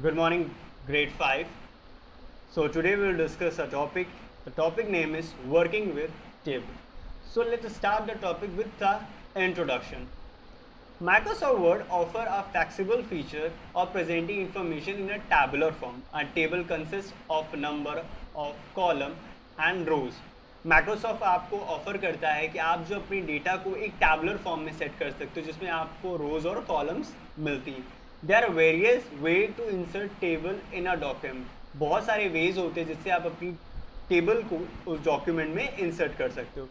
Good morning, grade 5. So, today we will discuss a topic. The topic name is working with table. So, let us start the topic with the introduction. Microsoft Word offer a flexible feature of presenting information in a tabular form. A table consists of a number of column and rows. Microsoft आपको offer करता है कि आप जो अपनी data को एक tabular form में सेट कर सकते हो जिसमें आपको रोज और कॉलम्स मिलती हैं. There are various way to insert table in a document. बहुत सारे वेज होते हैं जिससे आप अपनी टेबल को उस डॉक्यूमेंट में इंसर्ट कर सकते हो.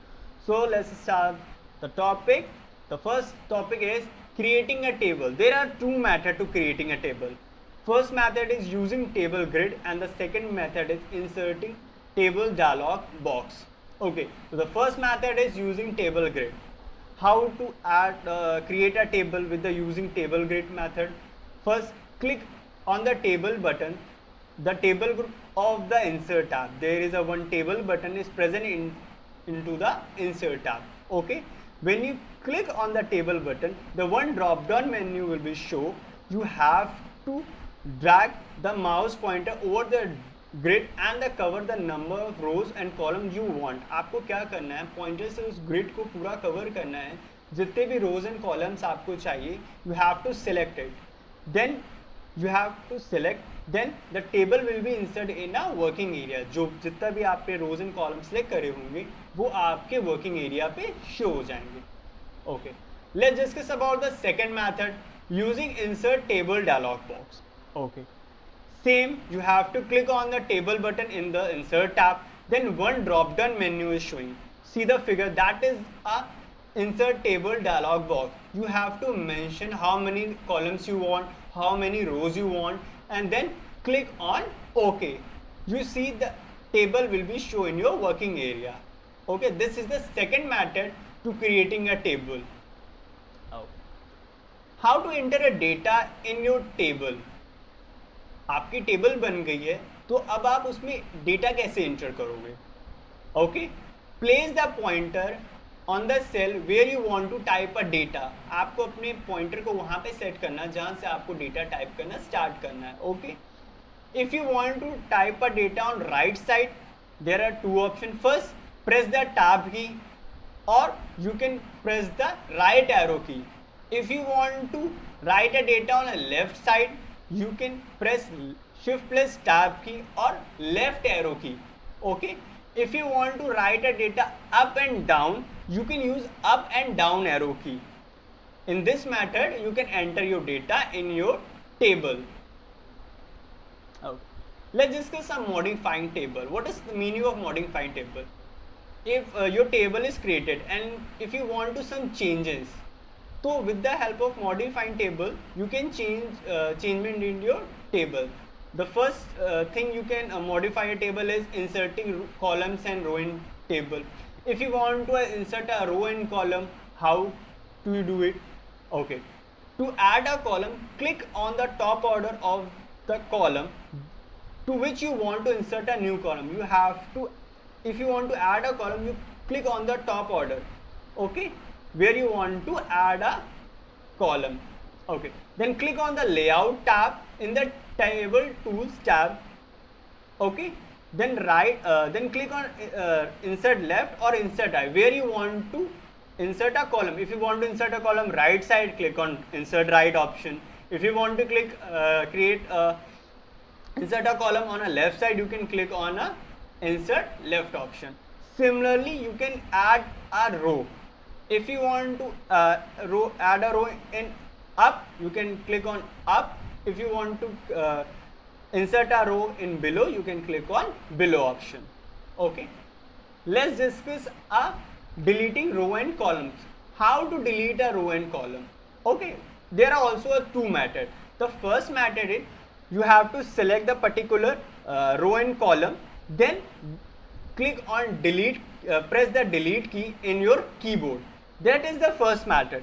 So let's start the topic. The first topic is creating a table. There are two methods to creating a table. First method is using table grid and the second method is inserting table dialog box. Okay, so the first method is using table grid. How to create a table with the using table grid method? First, click on the table button. The table group of the insert tab. There is a one table button is present into the insert tab. Okay. When you click on the table button, the one drop down menu will be show. You have to drag the mouse pointer over the grid and the cover the number of rows and columns you want. आपको क्या करना है, pointer से उस grid को पूरा cover करना है. जितने भी रोज एंड कॉलम्स आपको चाहिए, you have to select it. Then you have to select. Then the table will be inserted in a working area. जो जितना भी आप पे रोज एंड कॉलम सेलेक्ट करे होंगे वो आपके वर्किंग एरिया पे शो हो जाएंगे. Okay, let's discuss about the second method using insert table dialog box. Okay, same, you have to click on the table button in the insert tab. Then one drop down menu is showing. See the figure, that is a insert table dialog box. You have to mention how many columns you want, how many rows you want, and then click on OK. You see the table will be shown in your working area. Okay, this is the second method to creating a table. How to enter a data in your table? आपकी table बन गई है तो अब आप उसमें data कैसे enter करोगे? Okay, place the pointer on the cell where you want to type a data. आपको अपने पॉइंटर को वहां पे सेट करना जहां से आपको डेटा टाइप करना स्टार्ट करना है. Okay, if you want to type a data on right side, there are two option. First, press the tab key और you can press the right arrow key. If you want to write a data on a left side, you can press shift plus tab key or left arrow key. Okay, if you want to write a data up and down, you can use up and down arrow key. In this method you can enter your data in your table. Okay, let's discuss some modifying table. What is the meaning of modifying table? If your table is created and if you want to some changes, so with the help of modifying table you can changement in your table. The first thing you can modify a table is inserting columns and row in table. If you want to insert a row and column, how do you do it? Okay, to add a column, click on the top order of the column to which you want to insert a new column. You have to, if you want to add a column, you click on the top order. Okay, where you want to add a column. Okay, then click on the layout tab in the table tools tab. Okay, then then click on insert left or insert right where you want to insert a column. If you want to insert a column right side, click on insert right option. If you want to click insert a column on a left side, you can click on a insert left option. Similarly, you can add a row. If you want to add a row in up, you can click on up. If you want to insert a row in below, you can click on below option. Okay, let's discuss deleting row and columns. How to delete a row and column? Okay, there are also two methods. The first method is you have to select the particular row and column, then click on delete, press the delete key in your keyboard. That is the first method.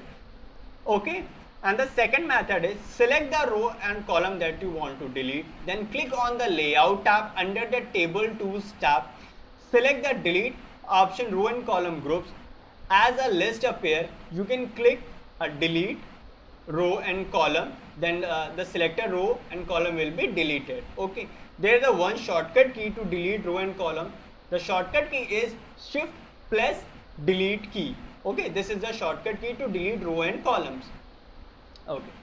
Okay, and the second method is select the row and column that you want to delete, then click on the layout tab under the table tools tab, select the delete option row and column groups. As a list appear, you can click a delete row and column, then the selected row and column will be deleted. Okay, there is a one shortcut key to delete row and column. The shortcut key is shift plus delete key. Okay, this is the shortcut key to delete row and columns. Okay,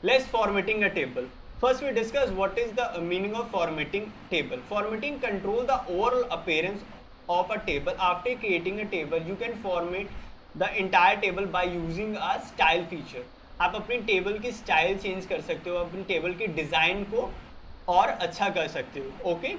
let's formatting a table. First we discuss what is the meaning of formatting table. Formatting control the overall appearance of a table. After creating a table, you can format the entire table by using a style feature. आप अपनी table की style change कर सकते हो, अपनी table के design को और अच्छा कर सकते हो. Okay,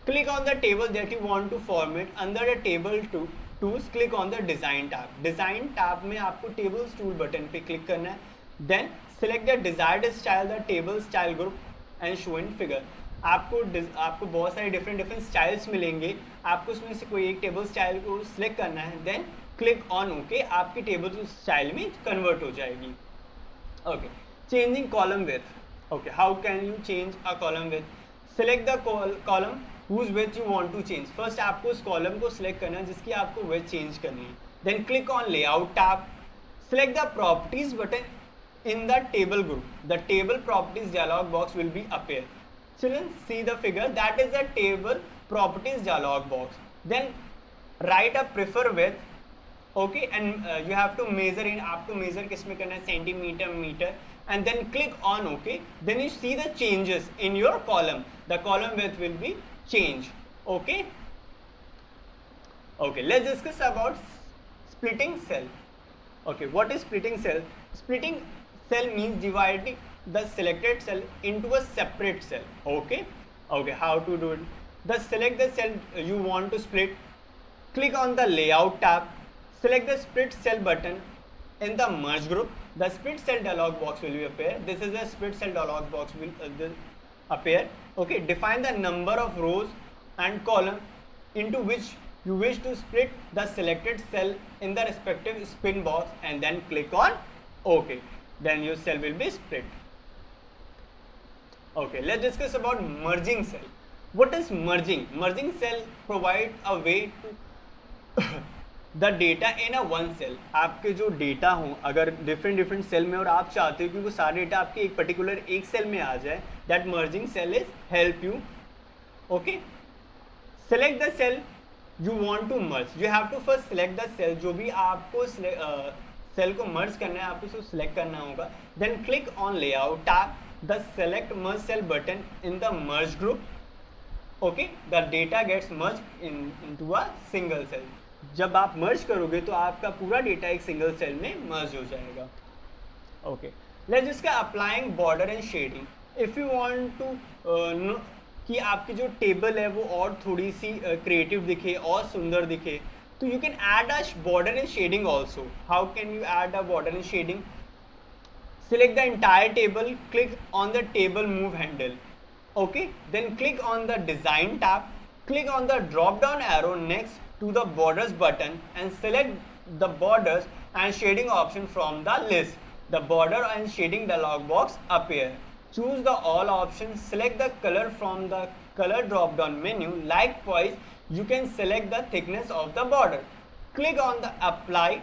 click on the table that you want to format. Under the table tools click on the design tab. Design tab में आपको टेबल्स टूल बटन पे क्लिक करना है. Then select the desired style, the table style group and show in figure. आपको बहुत सारे different styles मिलेंगे. आपको उसमें से कोई एक टेबल स्टाइल को सिलेक्ट करना है. Then click on okay. आपकी टेबल उस स्टाइल में कन्वर्ट हो जाएगी. Okay, changing column width. Okay, how can you change a column width? Select the column whose width you want to change. First आपको उस कॉलम को सिलेक्ट करना है जिसकी आपको विथ चेंज करनी है. Then click on layout tab. Select the properties button in the table group. The table properties dialog box will be appear. Children, see the figure, that is the table properties dialog box. Then write a prefer width. Okay, and you have to measure in, आपको measure किस में करना है, centimetre, metre, and then click on OK. Then you see the changes in your column. The column width will be changed. Okay. Okay, let's discuss about splitting cell. Okay, what is splitting cell? Splitting cell means dividing the selected cell into a separate cell. Okay, how to do it? Select the cell you want to split. Click on the layout tab. Select the split cell button in the merge group. The split cell dialog box will appear. This is the split cell dialog box will appear. Okay, define the number of rows and column into which you wish to split the selected cell in the respective spin box, and then click on OK. Then your cell will be split. Okay, let's discuss about merging cell. What is merging? Merging cell provide a way to the data in a one cell. आपके जो data हो अगर different cell में और आप चाहते हो कि वो सारे डेटा आपके एक पर्टिकुलर एक सेल में आ जाए, that merging cell is help you. Okay, select the cell you want to merge. You have to first select the cell. जो भी आपको सेल को मर्ज करना है आपको उसको सिलेक्ट करना होगा. Then click on layout tab. The select merge cell button in the merge group. Okay, the data gets merge into a single cell. जब आप मर्ज करोगे तो आपका पूरा डेटा एक सिंगल सेल में मर्ज हो जाएगा. ओके, लेट्स इसका applying border and shading. If you want to कि आपकी जो टेबल है वो और थोड़ी सी क्रिएटिव दिखे और सुंदर दिखे, तो you can add a border and shading also. How can you add a border and shading? Select the entire table. Click on the table move handle. Okay, then click on the design tab. Click on the drop down arrow next to the borders button and select the borders and shading option from the list. The border and shading dialog box appear. Choose the all options. Select the color from the color drop down menu. Likewise, you can select the thickness of the border. Click on the apply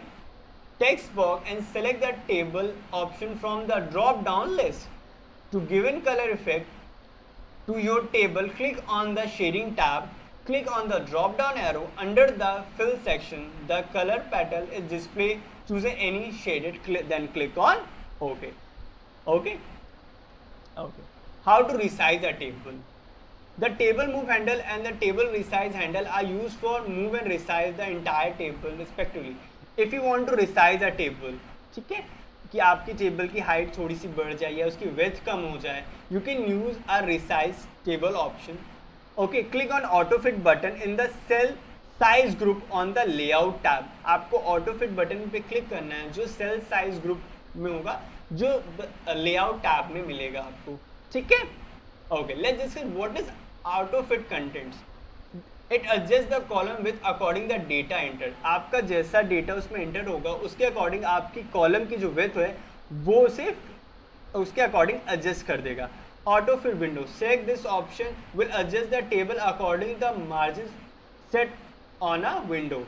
text box and select the table option from the drop down list. To give in color effect to your table, click on the shading tab. Click on the drop down arrow under the fill section. The color palette is displayed. Choose any shaded, then click on OK. Okay. Okay. How to resize a table? The table move handle and the table resize handle are used for move and resize the entire table respectively. If you want to resize a table, ठीक है, कि आपकी table की height थोड़ी सी बढ़ जाए या उसकी विड्थ कम हो जाए, you can use a resize table option. Okay, click on auto fit button in the cell size group on the layout tab. आपको auto fit button पे क्लिक करना है जो cell size group में होगा, जो लेआउट टैब में मिलेगा आपको. ठीक है. Okay, let's discuss what is auto fit contents. It adjust the column with according the data enter. आपका जैसा डेटा उसमें एंटर होगा उसके अकॉर्डिंग आपकी कॉलम की जो विड्थ है वो उसे उसके अकॉर्डिंग एडजस्ट कर देगा. Auto fit window. Select this option will adjust the table according the margin set on a window.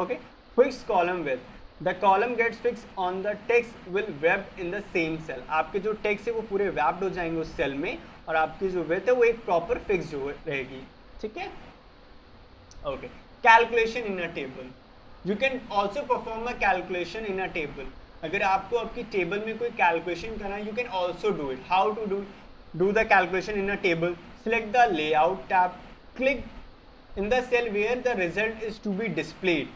Okay, fix column width. The column gets fix on the text will webbed in the same cell, आपके जो text है वो पूरे webbed हो जाएंगे उस cell में, और आपकी जो विड्थ है वो एक प्रॉपर फिक्स जो रहेगी, ठीक है। Okay, calculation in a table, you can also perform a calculation in a table, अगर आपको आपकी टेबल में कोई कैलकुलेशन करना है, you can also do it. How to do the calculation in a table? Select the layout tab, click in the cell where the result is to be displayed,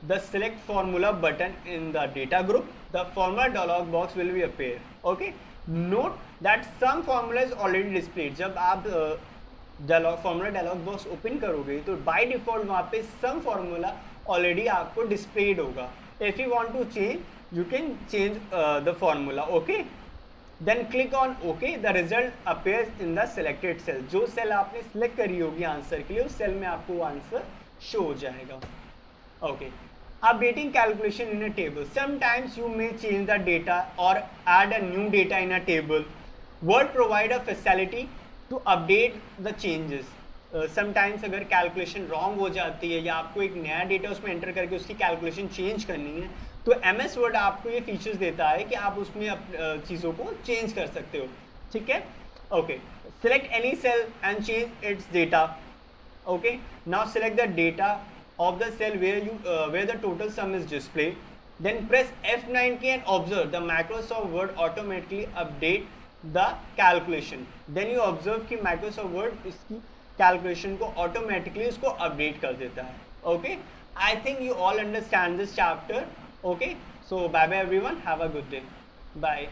the select formula button in the data group, the formula dialog box will be appear. Okay, note that some formula is already displayed, जब आप formula dialogue box open करोगे तो bye default वहाँ पे some formula already आपको displayed होगा। If you want to change you can change the formula. Okay, then click on okay, the result appears in the selected cell, जो cell आपने select करी होगी आंसर के लिए उस सेल में आपको वो आंसर शो हो जाएगा। Okay, updating calculation in a table, sometimes you may change the data और add a new data in a table, word provide a facility to update the changes. Sometimes अगर calculation wrong हो जाती है या आपको एक नया डेटा उसमें एंटर करके उसकी कैलकुलेशन चेंज करनी है, तो MS वर्ड आपको ये फीचर्स देता है कि आप उसमें चीज़ों को चेंज कर सकते हो, ठीक है। Okay, select any cell and change its data. Okay, now select the data of the cell where the total sum is displayed, then press F9 key and observe the Microsoft Word automatically update the calculation, then you observe कि Microsoft Word इसकी calculation को automatically उसको update कर देता है। Okay, I think you all understand this chapter. Okay, so bye bye everyone, have a good day, bye.